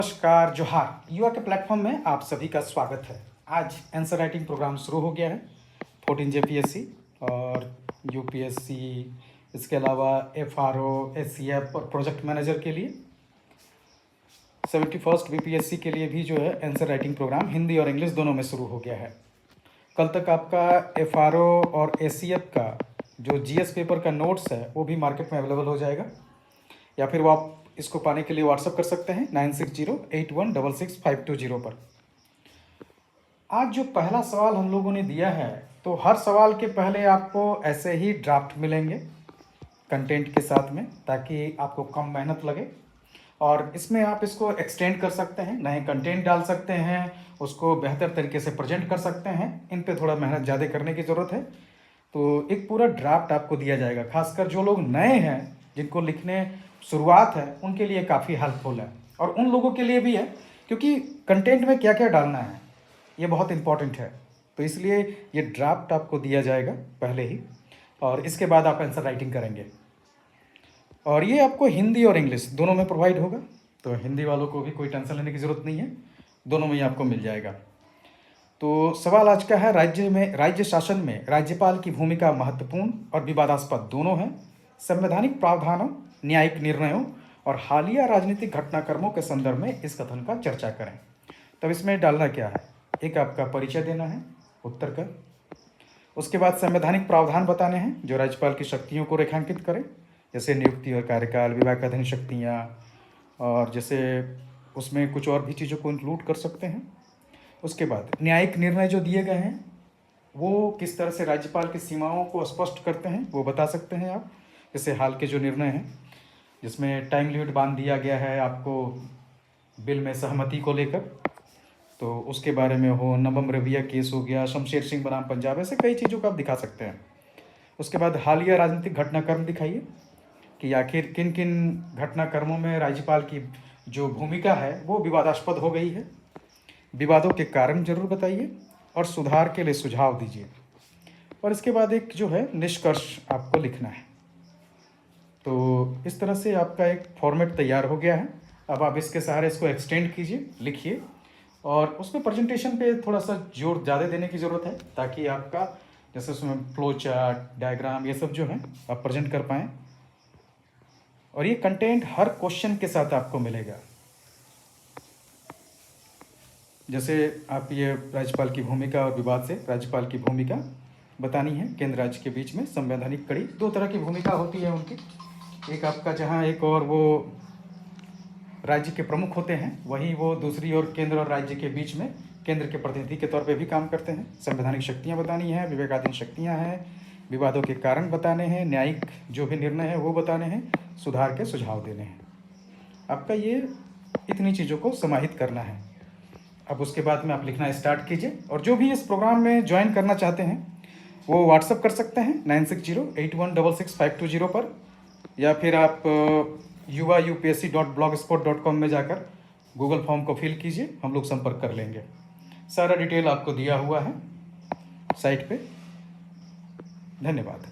नमस्कार जोहार युवा के प्लेटफॉर्म में आप सभी का स्वागत है। आज आंसर राइटिंग प्रोग्राम शुरू हो गया है 14 जेपीएससी और यूपीएससी, इसके अलावा एफआरओ, एससीएफ और प्रोजेक्ट मैनेजर के लिए 71st बीपीएससी के लिए भी जो है आंसर राइटिंग प्रोग्राम हिंदी और इंग्लिश दोनों में शुरू हो गया है। कल तक आपका एफआरओ और एससीएफ का जो जीएस पेपर का नोट्स है वो भी मार्केट में अवेलेबल हो जाएगा, या फिर वो आप इसको पाने के लिए व्हाट्सअप कर सकते हैं 9608166520 पर। आज जो पहला सवाल हम लोगों ने दिया है, तो हर सवाल के पहले आपको ऐसे ही ड्राफ्ट मिलेंगे कंटेंट के साथ में, ताकि आपको कम मेहनत लगे। और इसमें आप इसको एक्सटेंड कर सकते हैं, नए कंटेंट डाल सकते हैं, उसको बेहतर तरीके से प्रेजेंट कर सकते हैं। इन पे थोड़ा मेहनत ज़्यादा करने की ज़रूरत है। तो एक पूरा ड्राफ्ट आपको दिया जाएगा, खासकर जो लोग नए हैं, जिनको लिखने शुरुआत है, उनके लिए काफ़ी हेल्पफुल है और उन लोगों के लिए भी है, क्योंकि कंटेंट में क्या क्या डालना है ये बहुत इंपॉर्टेंट है। तो इसलिए ये ड्राफ्ट आपको दिया जाएगा पहले ही, और इसके बाद आप आंसर राइटिंग करेंगे। और ये आपको हिंदी और इंग्लिश दोनों में प्रोवाइड होगा, तो हिंदी वालों को भी कोई टेंशन लेने की ज़रूरत नहीं है, दोनों में ही आपको मिल जाएगा। तो सवाल आज का है, राज्य शासन में राज्यपाल की भूमिका महत्वपूर्ण और विवादास्पद दोनों है। संवैधानिक प्रावधानों, न्यायिक निर्णयों और हालिया राजनीतिक घटनाक्रमों के संदर्भ में इस कथन का चर्चा करें। तब इसमें डालना क्या है, एक आपका परिचय देना है उत्तर का, उसके बाद संवैधानिक प्रावधान बताने हैं जो राज्यपाल की शक्तियों को रेखांकित करें, जैसे नियुक्ति और कार्यकाल, विभागाधीन शक्तियाँ, और जैसे उसमें कुछ और भी चीज़ों को इंक्लूड कर सकते हैं। उसके बाद न्यायिक निर्णय जो दिए गए हैं वो किस तरह से राज्यपाल की सीमाओं को स्पष्ट करते हैं वो बता सकते हैं आप। जैसे हाल के जो निर्णय हैं जिसमें टाइम लिमिट बांध दिया गया है आपको बिल में सहमति को लेकर, तो उसके बारे में हो, नवम रबिया केस हो गया, शमशेर सिंह बनाम पंजाब, ऐसे कई चीज़ों को आप दिखा सकते हैं। उसके बाद हालिया राजनीतिक घटनाक्रम दिखाइए कि आखिर किन किन घटनाक्रमों में राज्यपाल की जो भूमिका है वो विवादास्पद हो गई है। विवादों के कारण जरूर बताइए और सुधार के लिए सुझाव दीजिए। और इसके बाद एक जो है निष्कर्ष आपको लिखना है। तो इस तरह से आपका एक फॉर्मेट तैयार हो गया है। अब आप इसके सहारे इसको एक्सटेंड कीजिए, लिखिए, और उसमें प्रेजेंटेशन पे थोड़ा सा जोर ज़्यादा देने की ज़रूरत है, ताकि आपका जैसे उसमें फ्लो चार्ट, डायग्राम, ये सब जो है आप प्रेजेंट कर पाएँ। और ये कंटेंट हर क्वेश्चन के साथ आपको मिलेगा। जैसे आप ये राज्यपाल की भूमिका और विवाद से राज्यपाल की भूमिका बतानी है केंद्र राज्य के बीच में। संवैधानिक कड़ी, दो तरह की भूमिका होती है उनकी, एक आपका जहाँ एक और वो राज्य के प्रमुख होते हैं, वहीं वो दूसरी ओर केंद्र और राज्य के बीच में केंद्र के प्रतिनिधि के तौर पे भी काम करते हैं। संवैधानिक शक्तियाँ बतानी है, विवेकाधीन शक्तियाँ हैं, विवादों के कारण बताने हैं, न्यायिक जो भी निर्णय है वो बताने हैं, सुधार के सुझाव देने हैं। आपका ये इतनी चीज़ों को समाहित करना है। अब उसके बाद में आप लिखना स्टार्ट कीजिए, और जो भी इस प्रोग्राम में ज्वाइन करना चाहते हैं वो व्हाट्सअप कर सकते हैं 9608166520 पर, या फिर आप yuvaupsc.blogspot.com में जाकर गूगल फॉर्म को फिल कीजिए, हम लोग संपर्क कर लेंगे। सारा डिटेल आपको दिया हुआ है साइट पे। धन्यवाद।